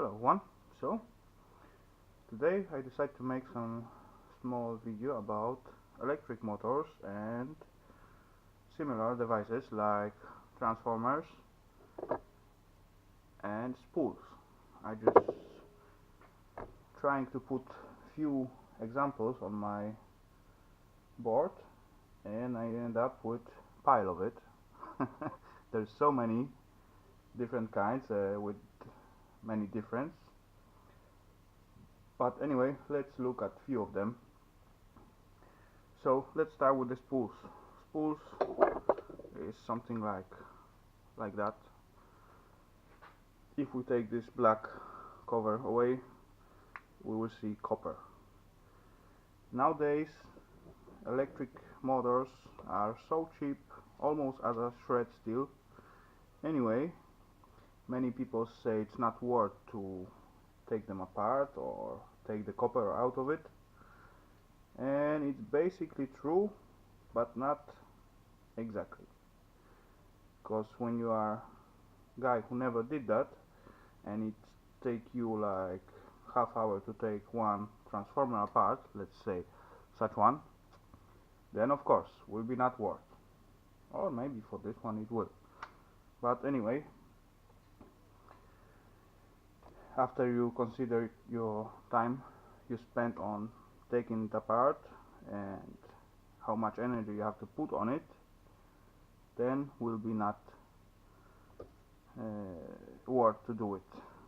Hello one. So today I decided to make some small video about electric motors and similar devices like transformers and spools. I just trying to put few examples on my board and I end up with pile of it. There's so many different kinds with many difference. But anyway, let's look at few of them. So let's start with the spools. Spools is something like that. If we take this black cover away, we will see copper. Nowadays, electric motors are so cheap, almost as a shred steel. Anyway, many people say it's not worth to take them apart or take the copper out of it, and it's basically true, but not exactly, because when you are a guy who never did that and it take you like half hour to take one transformer apart, let's say such one, then of course will be not worth, or maybe for this one it will. But anyway, after you consider your time you spend on taking it apart and how much energy you have to put on it, then will be not worth to do it.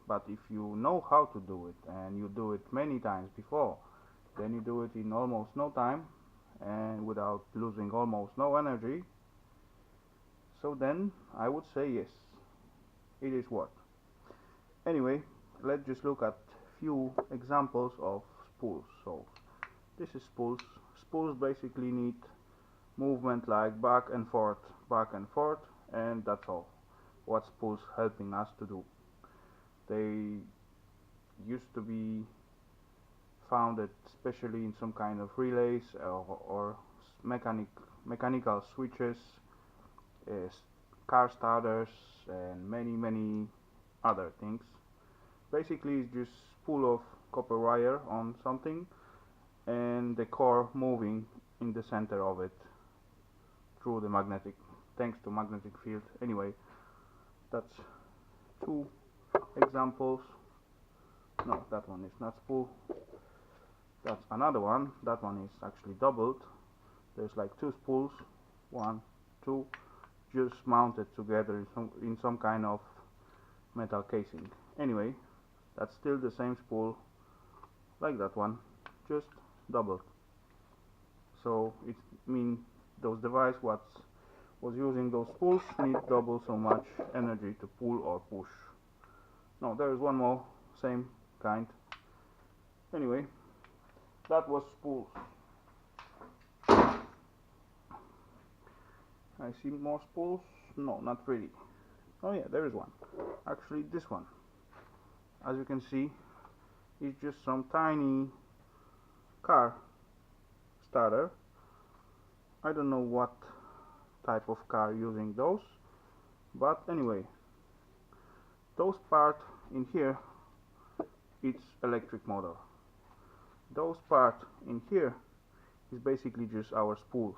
But if you know how to do it and you do it many times before, then you do it in almost no time and without losing almost no energy, so then I would say yes, it is worth. Anyway, let's just look at few examples of spools. So this is spools. Spools basically need movement like back and forth, and that's all what spools helping us to do. They used to be founded especially in some kind of relays or mechanical switches, car starters, and many other things. Basically it's just spool of copper wire on something and the core moving in the center of it through the thanks to magnetic field. Anyway, that's two examples. No, that one is not spool. That's another one. That one is actually doubled. There's like two spools, one, two, just mounted together in some kind of metal casing. Anyway, that's still the same spool like that one, just doubled. So it means those devices was using those spools need double so much energy to pull or push. No, there is one more same kind. Anyway, that was spools. I see more spools. No, not really. Oh yeah, there is one. Actually, this one, as you can see, is just some tiny car starter. I don't know what type of car using those, but anyway, those part in here, it's electric motor. Those part in here is basically just our spools,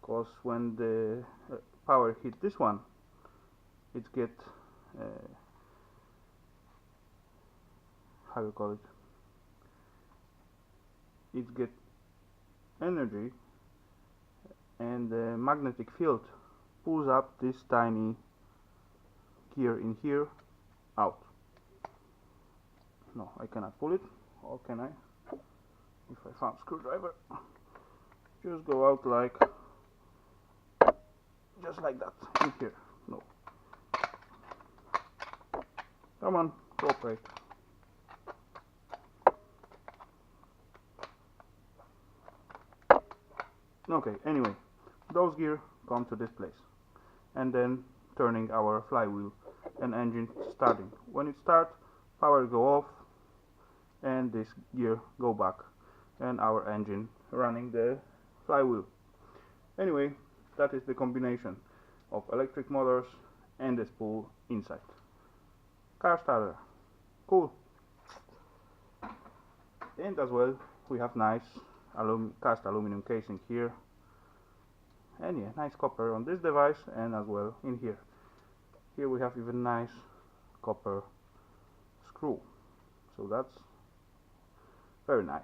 because when the power hit this one, it get how you call it? It get energy, and the magnetic field pulls up this tiny gear in here out. No, I cannot pull it, or can I? If I found screwdriver, just go out like just like that in here. No, come on, cooperate. Okay, anyway, those gears come to this place, and then turning our flywheel and engine starting. When it starts, power go off, and this gear go back, and our engine running the flywheel. Anyway, that is the combination of electric motors and the spool inside. Car starter, Cool. And as well we have nice cast aluminum casing here, and yeah, nice copper on this device, and as well in here. Here we have even nice copper screw, so that's very nice.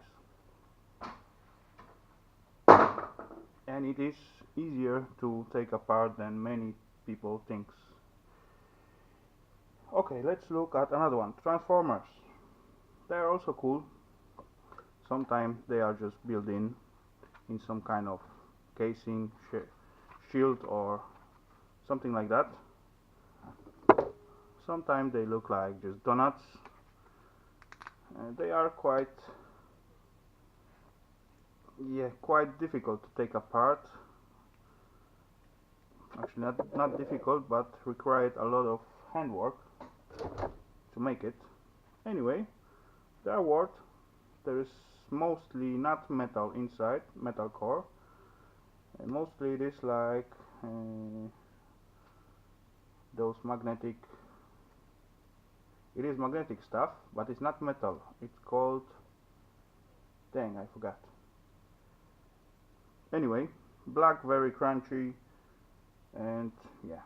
And it is easier to take apart than many people thinks. Okay, let's look at another one. Transformers. They are also cool. Sometimes they are just built in some kind of casing, shield or something like that. Sometimes they look like just donuts. They are quite difficult to take apart. Actually, not difficult, but required a lot of handwork to make it. Anyway, they are worth. There is mostly not metal inside, metal core, and mostly it is like those magnetic. It is magnetic stuff, but it's not metal. It's called, dang, I forgot. Anyway, black, very crunchy, and yeah.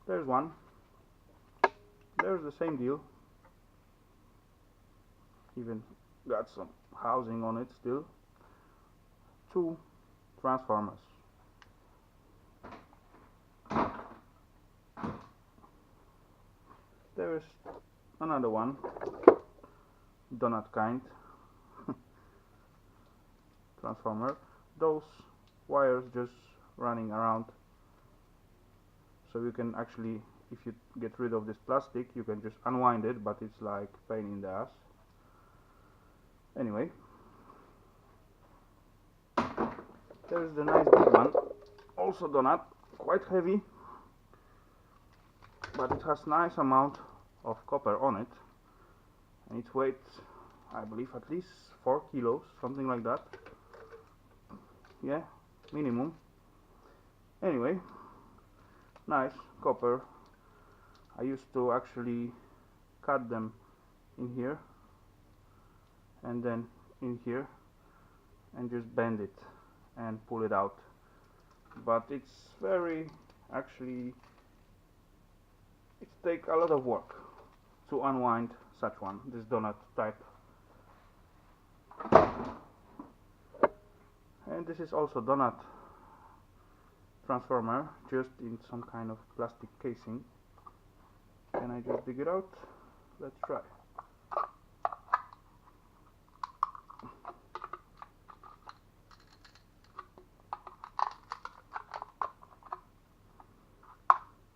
There's one. There's the same deal. Even got some housing on it still. 2 transformers. There is another one, donut kind transformer. Those wires just running around, so you can actually, if you get rid of this plastic, you can just unwind it, but it's like pain in the ass. Anyway, there's the nice big one, also donut, quite heavy, but it has nice amount of copper on it, and it weighs, I believe, at least 4 kilos, something like that. Yeah, minimum. Anyway, nice copper. I used to actually cut them in here and then in here and just bend it and pull it out, but it's very, actually it takes a lot of work to unwind such one, this donut type. And this is also donut transformer, just in some kind of plastic casing. Can I just dig it out? Let's try.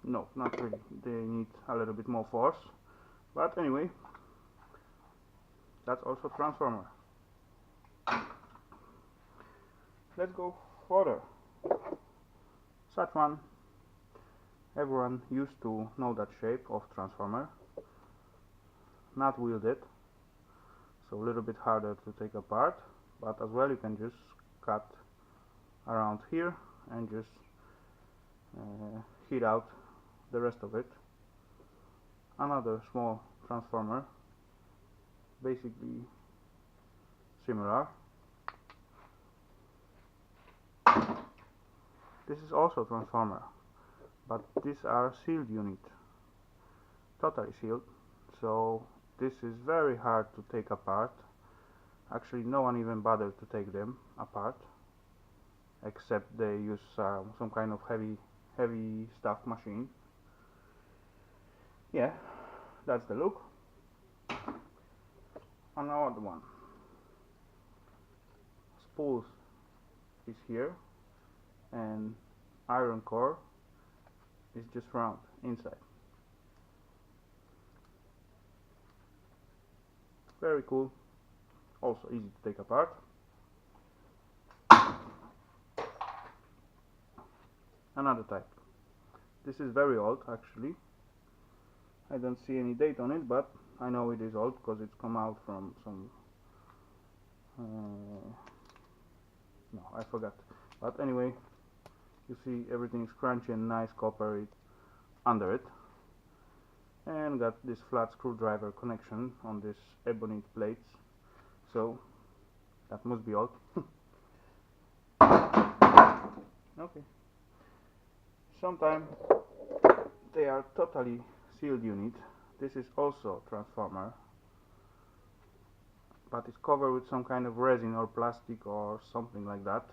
No, not really. They need a little bit more force. But anyway, that's also transformer. Let's go further. Such one, everyone used to know that shape of transformer. Not wielded, so a little bit harder to take apart, but as well you can just cut around here and just heat out the rest of it. Another small transformer, basically similar. This is also transformer, but these are sealed unit, totally sealed, so this is very hard to take apart. Actually, no one even bothered to take them apart, except they use some kind of heavy stuff machine. Yeah, that's the look. Another one, spools is here, and iron core is just round inside. Very cool, also easy to take apart. Another type. This is very old actually. I don't see any date on it, but I know it is old because it's come out from some no, I forgot. But anyway, you see everything is crunchy and nice copper under it. and got this flat screwdriver connection on this ebony plates, so that must be all. Okay, sometimes they are totally sealed unit. This is also transformer, but it's covered with some kind of resin or plastic or something like that,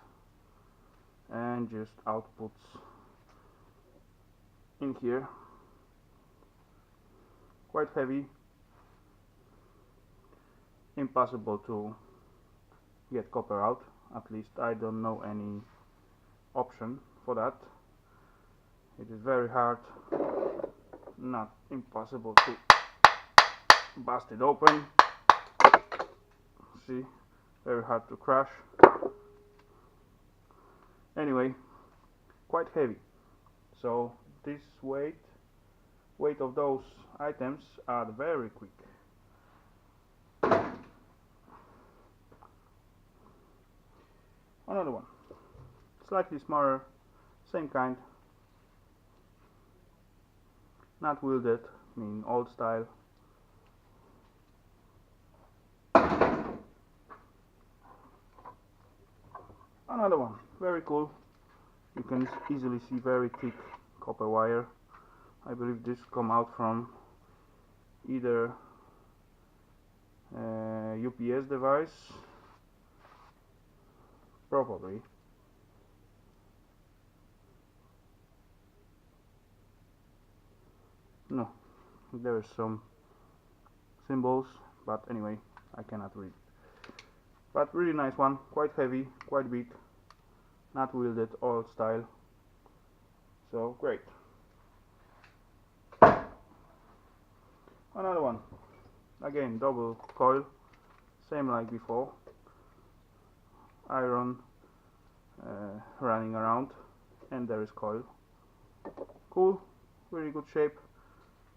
and just outputs in here. Quite heavy, impossible to get copper out. At least I don't know any option for that. It is very hard, not impossible, to bust it open. See, very hard to crush. Anyway, quite heavy, so this weight of those items are very quick. Another one, slightly smaller, same kind, not wielded, I mean old style. Another one, very cool. You can easily see very thick copper wire. I believe this come out from either UPS device, probably. No, there is some symbols, but anyway, I cannot read. But really nice one, quite heavy, quite big, not wielded, old style, so great. Another one, again double coil, same like before, iron running around, and there is coil. Cool, very good shape,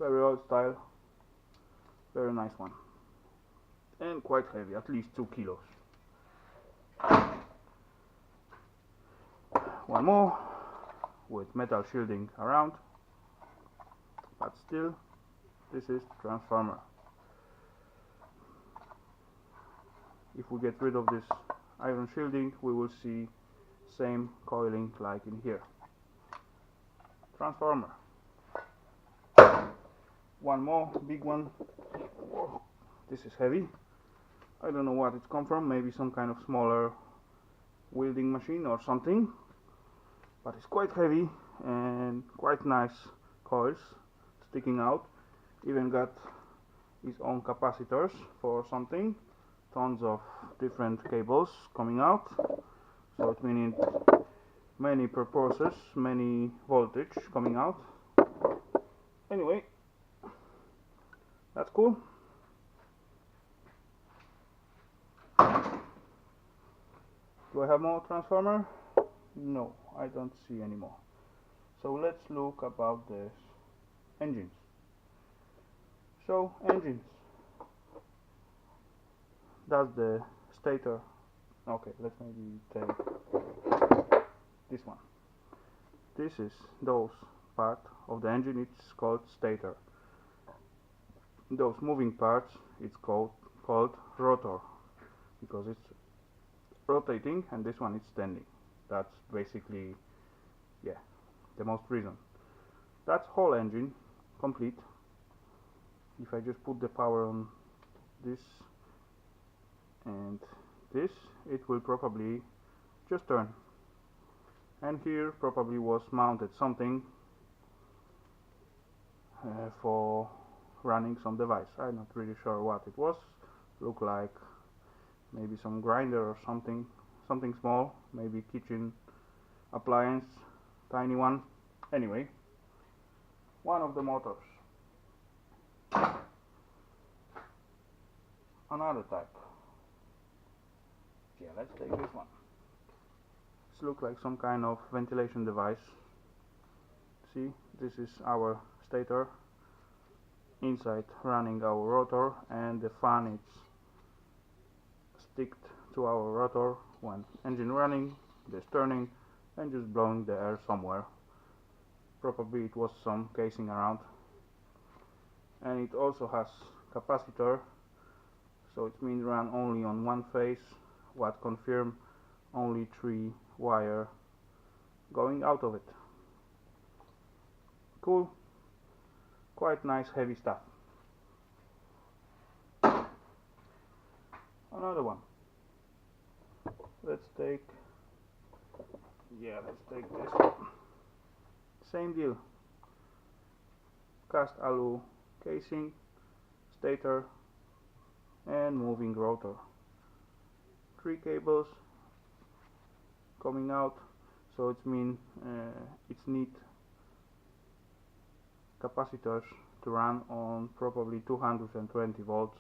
very old style, very nice one, and quite heavy, at least 2 kilos. One more with metal shielding around, but still this is transformer. If we get rid of this iron shielding, we will see same coiling like in here. Transformer. One more big one. Whoa, this is heavy. I don't know what it's come from, maybe some kind of smaller welding machine or something, but it's quite heavy and quite nice coils sticking out. Even got his own capacitors for something, tons of different cables coming out, so it means many purposes, many voltage coming out. Anyway, that's cool. Do I have more transformer? No, I don't see any more. So let's look about the engines. So engines, that's the stator. Okay, let's maybe take this one. This is those part of the engine, it's called stator. Those moving parts, it's called rotor, because it's rotating, and this one is standing. That's basically, yeah, the most reason. That's whole engine complete. If I just put the power on this and this, it will probably just turn. And here probably was mounted something for running some device. I'm not really sure what it was. Look like maybe some grinder or something small, maybe kitchen appliance, tiny one. Anyway, one of the motors. Another type. Yeah, let's take this one. This looks like some kind of ventilation device. See, this is our stator, inside running our rotor, and the fan is sticked to our rotor when engine running, just turning and just blowing the air somewhere. Probably it was some casing around. and it also has capacitor, so it means run only on one phase, what confirm only 3 wire going out of it. Cool, quite nice heavy stuff. Another one. Let's take this one. Same deal. Cast alu casing, stator and moving rotor. 3 cables coming out, so it means it's need capacitors to run on probably 220 volts,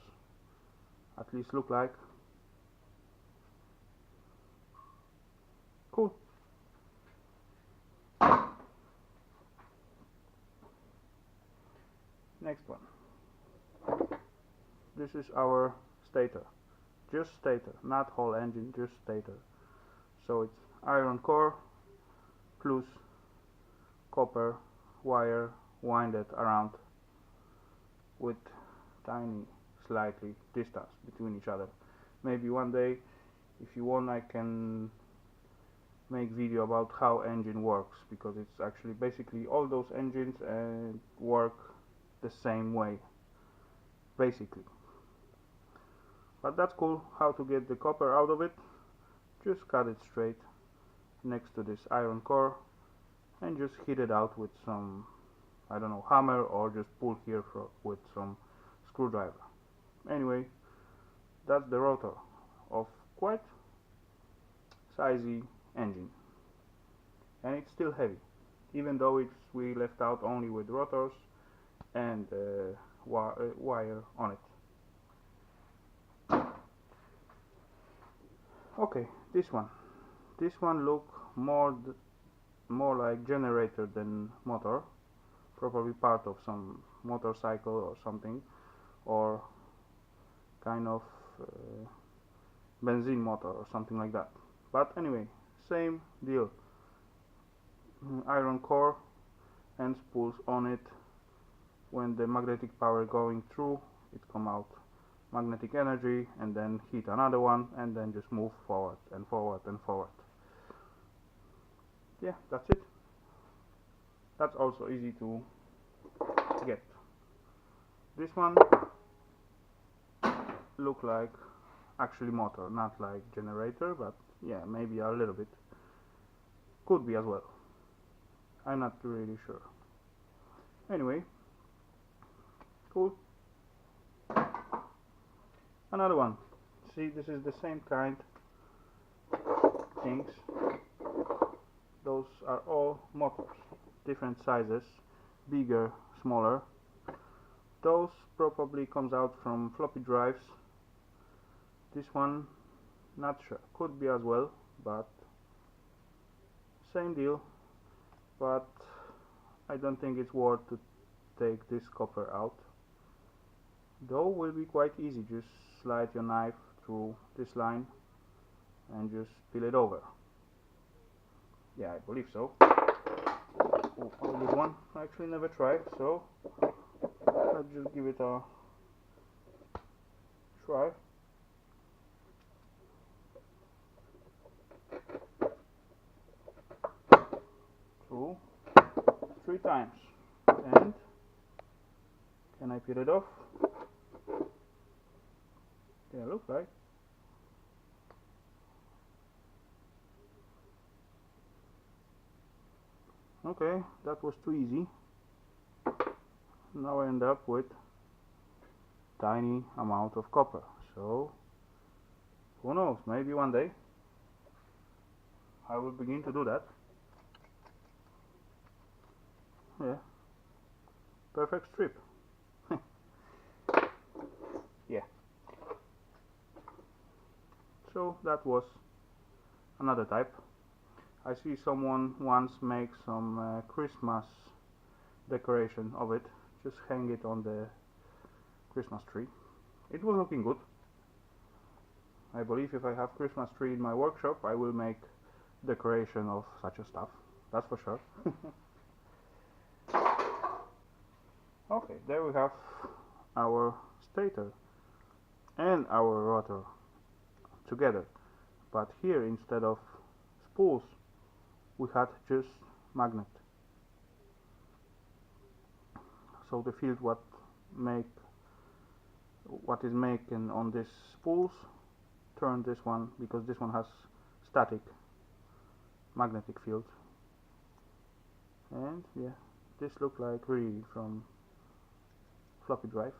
at least look like. Cool. Next one. This is our stator, just stator, not whole engine, just stator. So it's iron core plus copper wire winded around with tiny slightly distance between each other. Maybe one day, if you want, I can make video about how engine works, because it's actually basically all those engines work the same way basically. But that's cool. How to get the copper out of it? Just cut it straight next to this iron core and just hit it out with some, I don't know, hammer, or just pull here with some screwdriver. Anyway, that's the rotor of quite sizey engine, and it's still heavy, even though we left out only with rotors and wire on it. Okay, this one look more like generator than motor, probably part of some motorcycle or something, or kind of benzene motor or something like that. But anyway, same deal. Iron core and spools on it. When the magnetic power going through, it come out magnetic energy, and then hit another one, and then just move forward and forward and forward. Yeah, that's it. That's also easy to get. This one look like actually motor, not like generator, but yeah, maybe a little bit. Could be as well. I'm not really sure. Anyway, cool. Another one. See, this is the same kind things. Those are all motors, different sizes, bigger, smaller. Those probably comes out from floppy drives. This one, not sure, could be as well, but same deal. But I don't think it's worth to take this copper out. Though will be quite easy, just slide your knife through this line and just peel it over. Yeah, I believe so. Oh, a good one. I actually never tried, so let's just give it a try. Two, 3 times. And can I peel it off? Yeah, looks like. Okay, that was too easy. Now I end up with tiny amount of copper. So who knows, maybe one day I will begin to do that. Yeah, perfect strip. Yeah. So that was another type. I see someone once make some Christmas decoration of it, just hang it on the Christmas tree. It was looking good. I believe if I have Christmas tree in my workshop, I will make decoration of such a stuff, that's for sure. Okay, there we have our stator and our rotor together, but here instead of spools we had just magnet. So the field what is making on this spools turn this one, because this one has static magnetic field. And yeah, this look like really from floppy drive.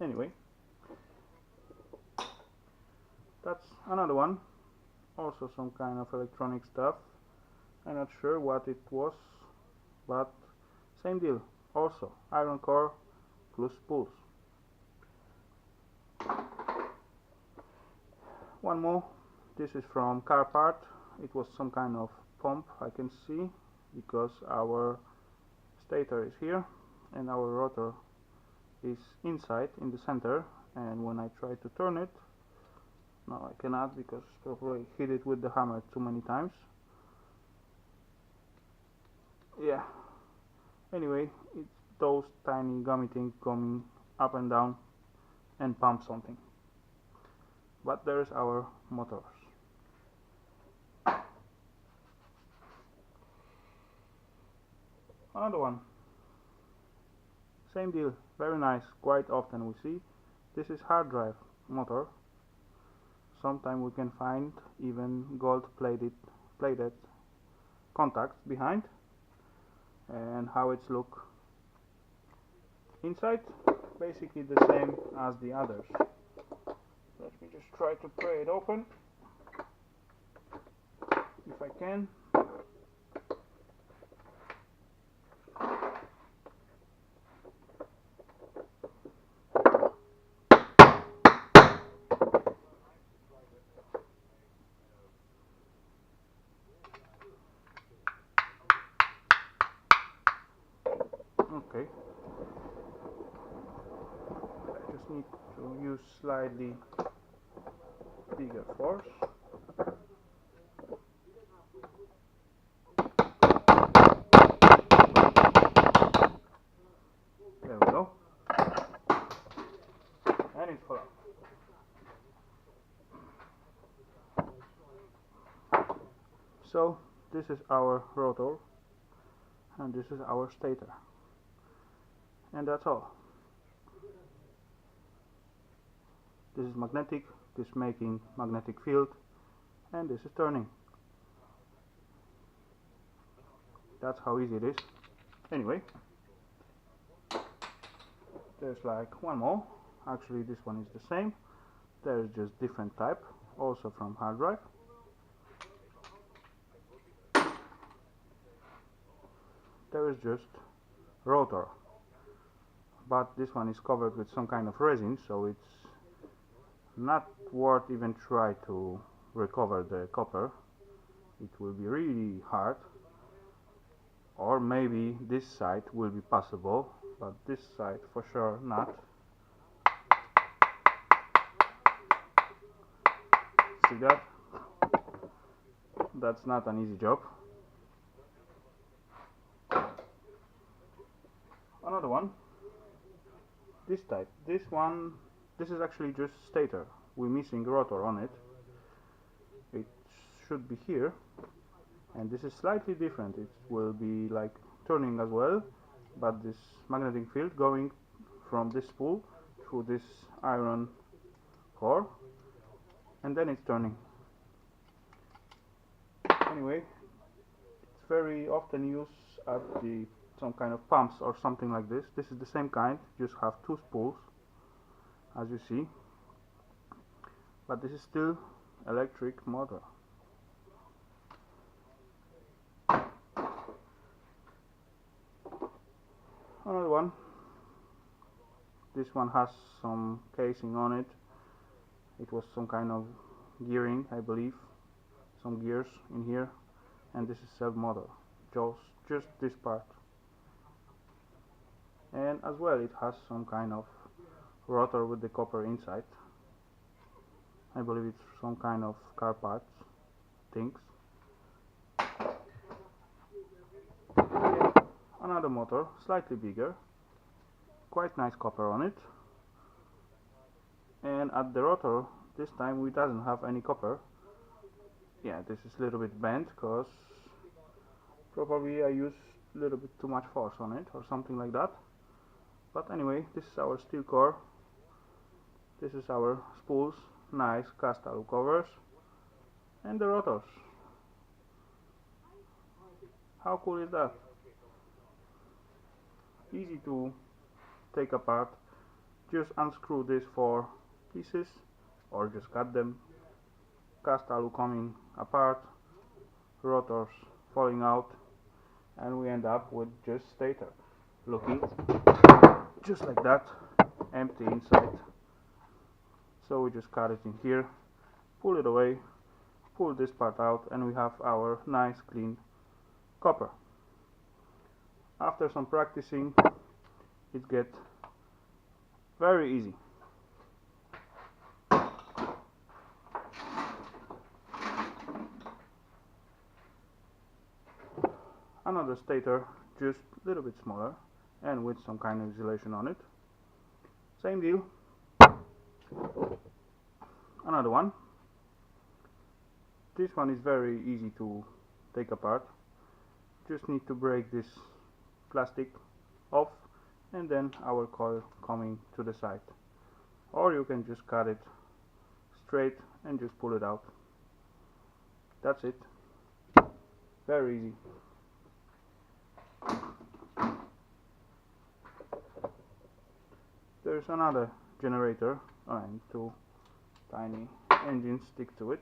Anyway, that's another one, also some kind of electronic stuff. I'm not sure what it was, but same deal, also iron core plus spools. One more, this is from car part. It was some kind of pump, I can see, because our stator is here and our rotor is inside in the center, and when I try to turn it, no, I cannot, because probably hit it with the hammer too many times. Yeah, anyway, it's those tiny gummy things coming up and down and pump something. But there's our motors. Another one, same deal, very nice. Quite often we see this is hard drive motor. Sometimes we can find even gold plated contacts behind. And how it's look inside, basically the same as the others. Let me just try to pry it open if I can. Okay, I just need to use slightly bigger force. There we go, and it's full up. So this is our rotor and this is our stator, and that's all. This is magnetic, this making magnetic field, and this is turning. That's how easy it is. Anyway, there's like one more. Actually this one is the same, there's just different type, also from hard drive. There is just rotor, but this one is covered with some kind of resin, so it's not worth even try to recover the copper. It will be really hard, or maybe this side will be possible, but this side for sure not. See that? That's not an easy job. Another one, this type. This is actually just stator. We're missing rotor on it. It should be here, and this is slightly different. It will be like turning as well, but this magnetic field going from this spool through this iron core, and then it's turning. Anyway, it's very often used at some kind of pumps or something like this. This is the same kind, just have two spools as you see, but this is still electric motor. Another one, this one has some casing on it. It was some kind of gearing, I believe, some gears in here, and this is self motor, just this part. And as well it has some kind of rotor with the copper inside. I believe it's some kind of car parts things. Another motor, slightly bigger, quite nice copper on it. And at the rotor, this time we doesn't have any copper. Yeah, this is a little bit bent because probably I use a little bit too much force on it or something like that. But anyway, this is our steel core. This is our spools, nice cast alu covers, and the rotors. How cool is that? Easy to take apart. Just unscrew these 4 pieces or just cut them. Cast alu coming apart, rotors falling out, and we end up with just stator looking just like that, empty inside. So we just cut it in here, pull it away, pull this part out, and we have our nice clean copper. After some practicing, it gets very easy. Another stator, just a little bit smaller and with some kind of insulation on it. Same deal. Another one. This one is very easy to take apart. Just need to break this plastic off, and then our coil coming to the side. Or you can just cut it straight and just pull it out. That's it. Very easy. There's another generator and 2 tiny engines stick to it.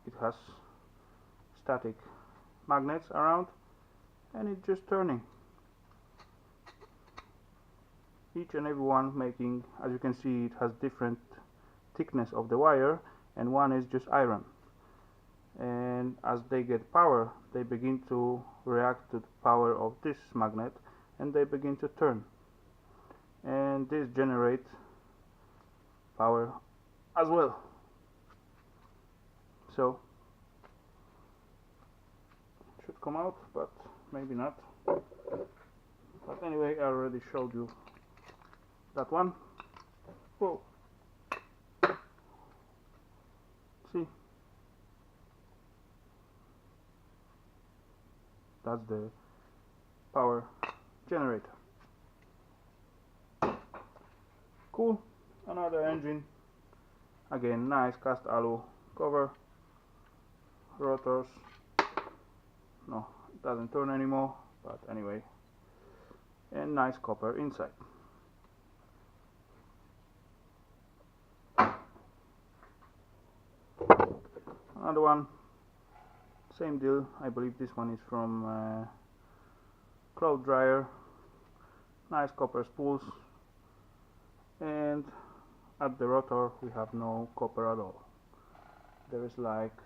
It has static magnets around and it's just turning. Each and every one making, as you can see, it has different thickness of the wire, and one is just iron. And as they get power, they begin to react to the power of this magnet and they begin to turn. And this generates power as well. So it should come out, but maybe not. But anyway, I already showed you that one. Whoa. See? That's the power generator. Cool. Another engine. Again, nice cast alu cover. Rotors. No, it doesn't turn anymore, but anyway. And nice copper inside. Another one. Same deal. I believe this one is from cloth dryer. Nice copper spools, and at the rotor we have no copper at all. There is like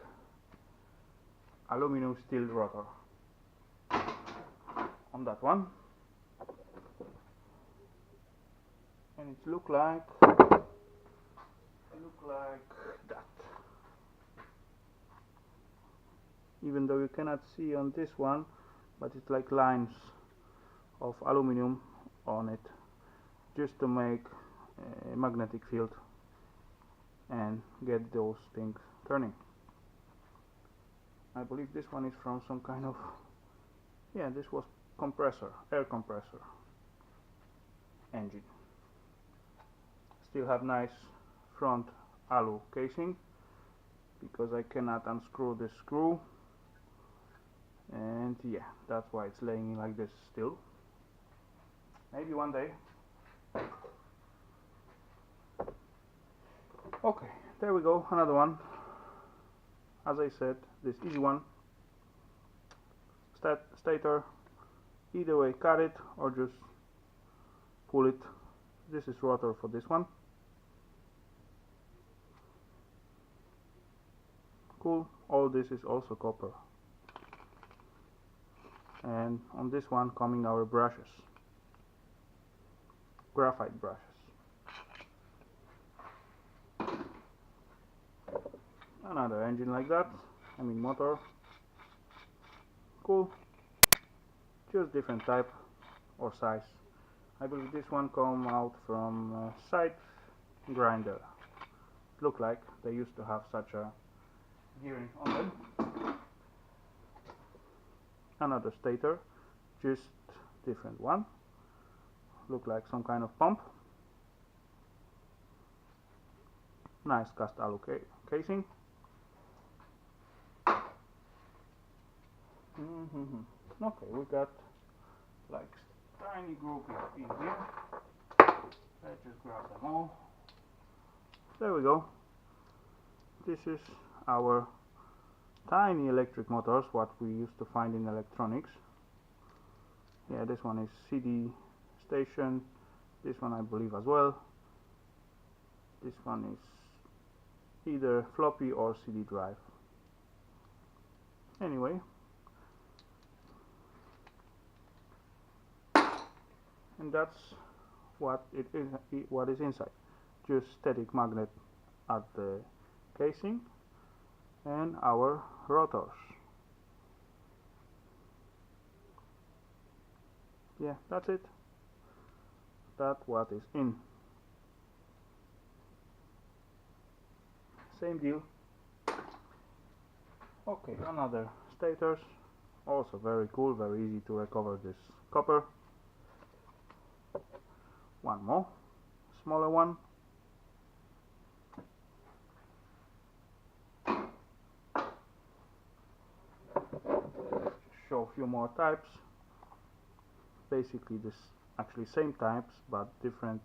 aluminum steel rotor on that one, and it look like that. Even though you cannot see on this one, but it's like lines of aluminum on it, just to make a magnetic field and get those things turning. I believe this one is from some kind of, yeah, this was compressor, air compressor engine. Still have nice front alu casing because I cannot unscrew this screw, and yeah, that's why it's laying like this still. Maybe one day. Okay, there we go, another one. As I said, this easy one. Stator, either way, cut it or just pull it. This is rotor for this one. Cool, all this is also copper. And on this one coming our brushes, graphite brushes. Another engine like that, I mean motor. Cool, just different type or size. I believe this one come out from side grinder. Look like they used to have such a gearing on them. Another stator, just different one. Look like some kind of pump. Nice cast alu casing. Okay, we got like tiny groupies in here. Let's just grab them all. There we go. This is our tiny electric motors, what we used to find in electronics. Yeah, this one is CD station. This one I believe as well. This one is either floppy or CD drive. Anyway. And that's what it is, what is inside. Just static magnet at the casing and our rotors. Yeah, that's it. That's what is in. Same deal. Okay, another stators. Also very cool, very easy to recover this copper. One more, smaller one. Show a few more types. Basically this actually same types but different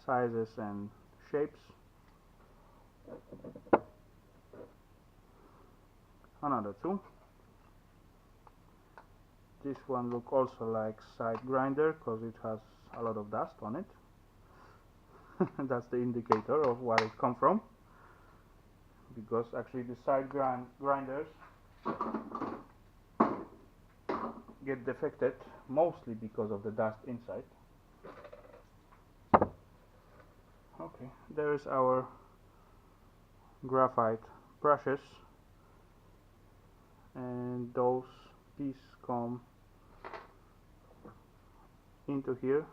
sizes and shapes. Another two. This one look also like side grinder because it has a lot of dust on it. That's the indicator of where it come from, because actually the side grinders get defected mostly because of the dust inside. Okay, there is our graphite brushes, and those pieces come into here,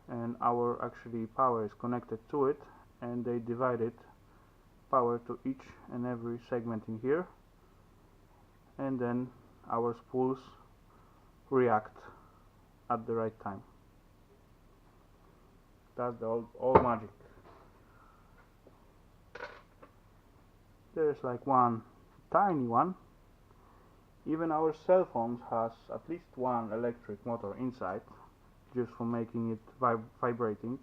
and our actually power is connected to it, and they divided power to each and every segment in here, and then our spools react at the right time. That's the all magic. There's like one tiny one. Even our cell phones has at least one electric motor inside, just for making it vibrating.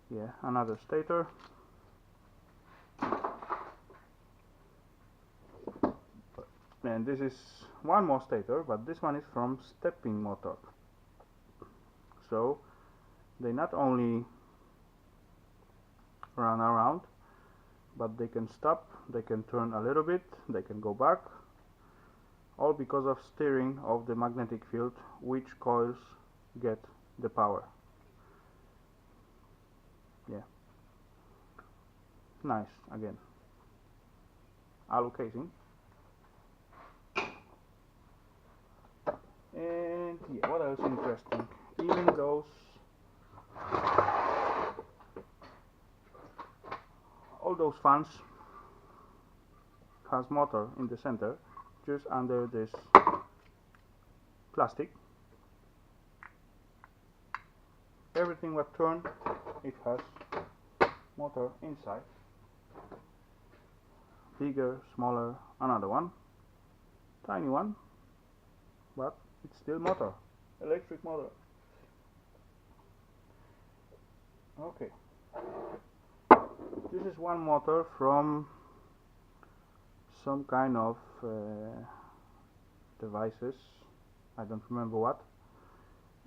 Yeah, another stator. And this is one more stator, but this one is from stepping motor. So they not only run around, but they can stop, they can turn a little bit, they can go back, all because of steering of the magnetic field, which coils get the power. Yeah, nice. Again, alu casing. And yeah, what else interesting? Even those, all those fans has motor in the center, just under this plastic. Everything what turn, it has motor inside. Bigger, smaller, another one, tiny one, but it's still motor, electric motor. Okay, this is one motor from some kind of devices, I don't remember what.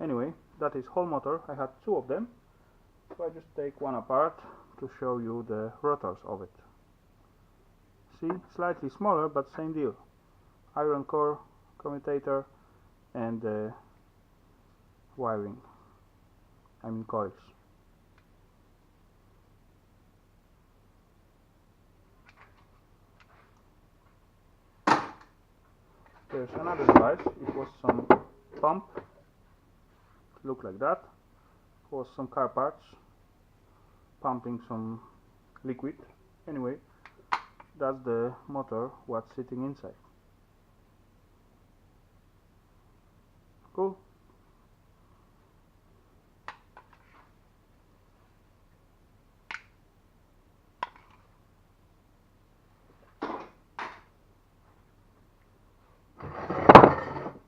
Anyway, that is whole motor. I had two of them, so I just take one apart to show you the rotors of it. See, slightly smaller, but same deal. Iron core, commutator, and wiring, I mean coils. here's another device. It was some pump, look like that. It was some car parts pumping some liquid. Anyway, that's the motor what's sitting inside. Cool.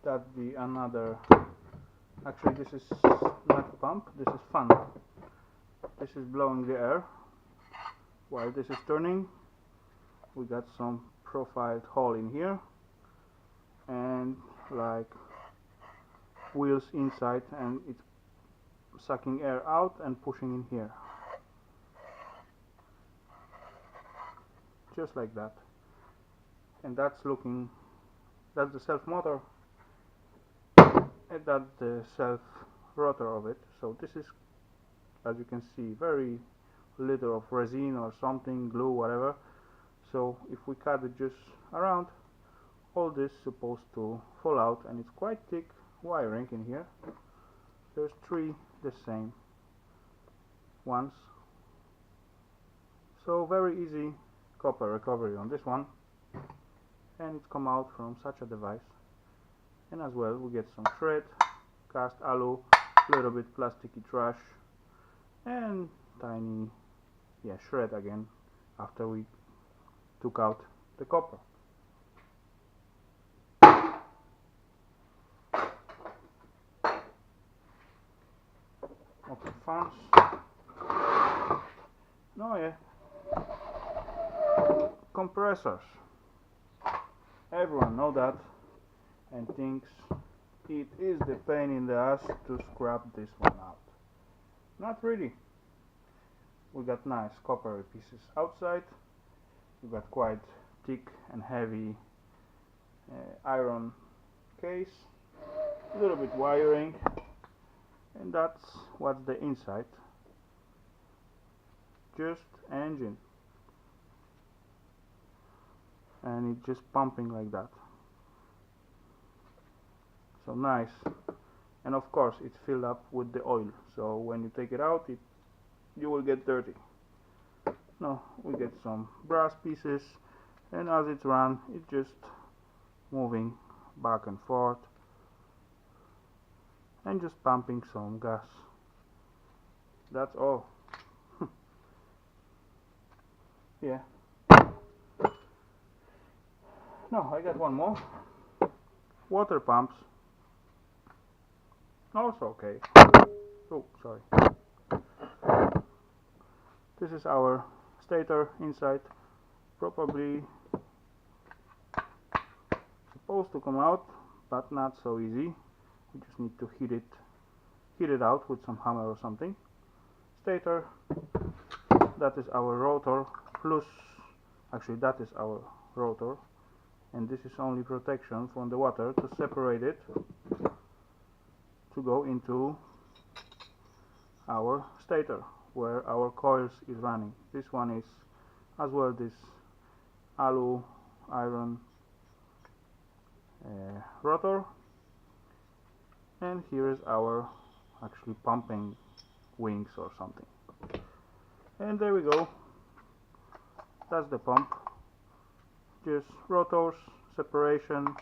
That's the another. Actually, this is not a pump. This is fan. This is blowing the air while this is turning. We got some profiled hole in here and like wheels inside, and it's sucking air out and pushing in here, just like that. And that's the self motor, and that's the self rotor of it. So this is, as you can see, very little of resin or something, glue, whatever. So if we cut it just around, all this is supposed to fall out, and it's quite thick wiring in here. There's 3 the same ones, so very easy copper recovery on this one, and it's come out from such a device. And as well we get some shred, cast alu, little bit plasticky trash, and tiny shred again after we took out the copper. Open fans. No, compressors. Everyone know that and thinks it is the pain in the ass to scrap this one out. Not really. We got nice copper pieces outside. We got quite thick and heavy iron case, a little bit wiring, and that's what's the inside. Just engine, and it's just pumping like that. So nice. And of course it's filled up with the oil, so when you take it out, you will get dirty. No, we get some brass pieces, and as it's run, it's just moving back and forth and just pumping some gas. That's all. Yeah. No, I got one more. Water pumps. Also okay. Oh, sorry. This is our stator inside. Probably supposed to come out, but not so easy. We just need to heat it out with some hammer or something. Stator. That is our rotor. Plus, actually, that is our rotor, and this is only protection from the water to separate it to go into our stator where our coils is running. This one is as well this alu iron rotor, and here is our actually pumping wings or something. And there we go. That's the pump. Just rotors, separation,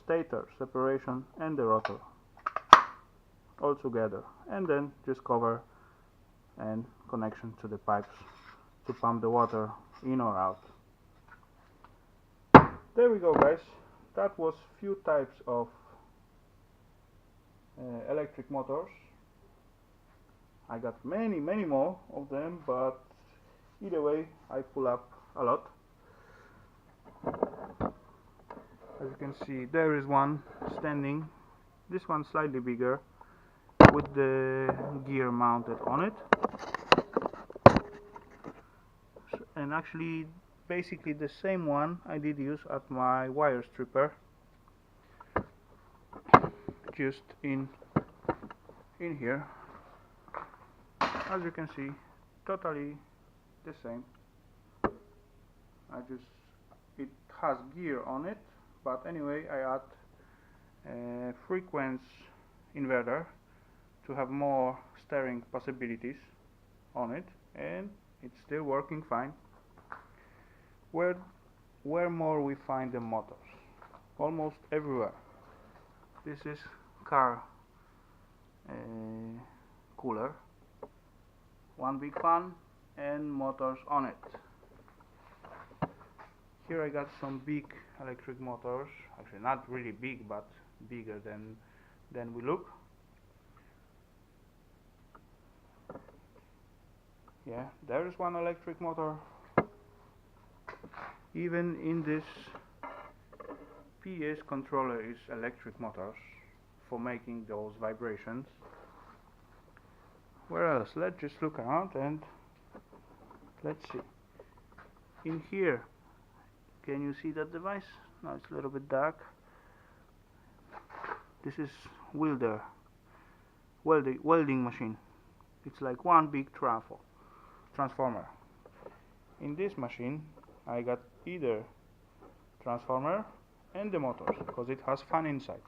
stator, separation, and the rotor all together, and then just cover and connection to the pipes to pump the water in or out. There we go, guys. That was few types of electric motors. I got many more of them, but either way I pull up a lot. As you can see, there is one standing. This one's slightly bigger with the gear mounted on it, and actually basically the same one I did use at my wire stripper, just in here. As you can see, totally the same. It has gear on it, but anyway, I add a frequency inverter to have more steering possibilities on it, and it's still working fine. Where more we find the motors? Almost everywhere. This is car cooler, one big fan and motors on it. Here I got some big electric motors, actually not really big, but bigger than we look. Yeah, there is one electric motor. Even in this PS controller is electric motors for making those vibrations. Where else? Let's just look around and let's see. In here, can you see that device? No, it's a little bit dark. This is welding machine. It's like one big transformer. In this machine, I got either transformer and the motors, because it has fan inside.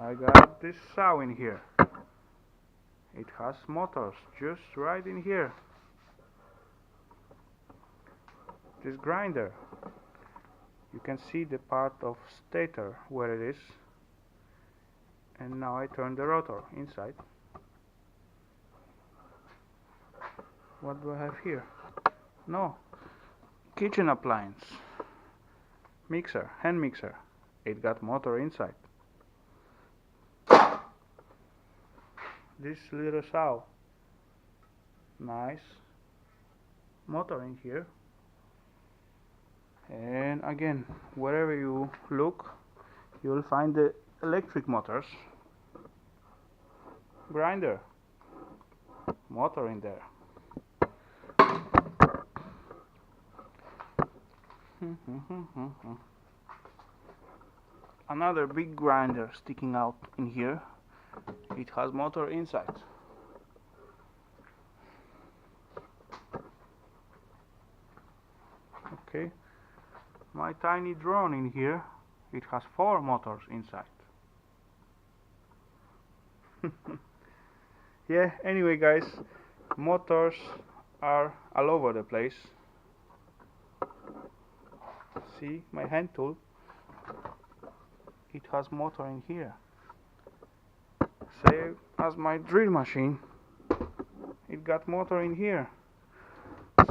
I got this saw in here. It has motors just right in here. This grinder, you can see the part of stator where it is, and now I turn the rotor inside. What do I have here? No, kitchen appliance, mixer, hand mixer. It got motor inside. This little saw, nice motor in here. And again, wherever you look, you will find the electric motors. Grinder, motor in there. Another big grinder sticking out in here. It has motor inside. Okay, my tiny drone in here, it has 4 motors inside. Yeah, anyway guys, motors are all over the place. See my hand tool, it has motor in here. Same as my drill machine, it got motor in here.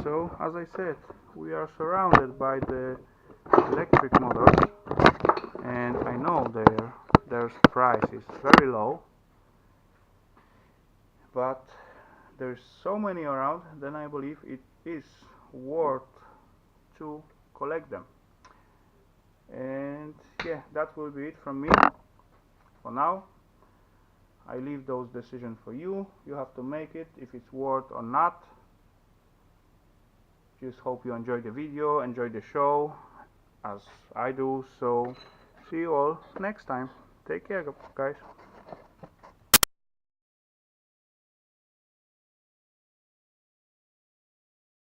So as I said, we are surrounded by the electric motors, and I know their price is very low, but there's so many around, then I believe it is worth to collect them. And yeah, that will be it from me for now. I leave those decisions for you. You have to make it if it's worth or not. Just hope you enjoyed the video, enjoy the show as I do. So see you all next time. Take care, guys.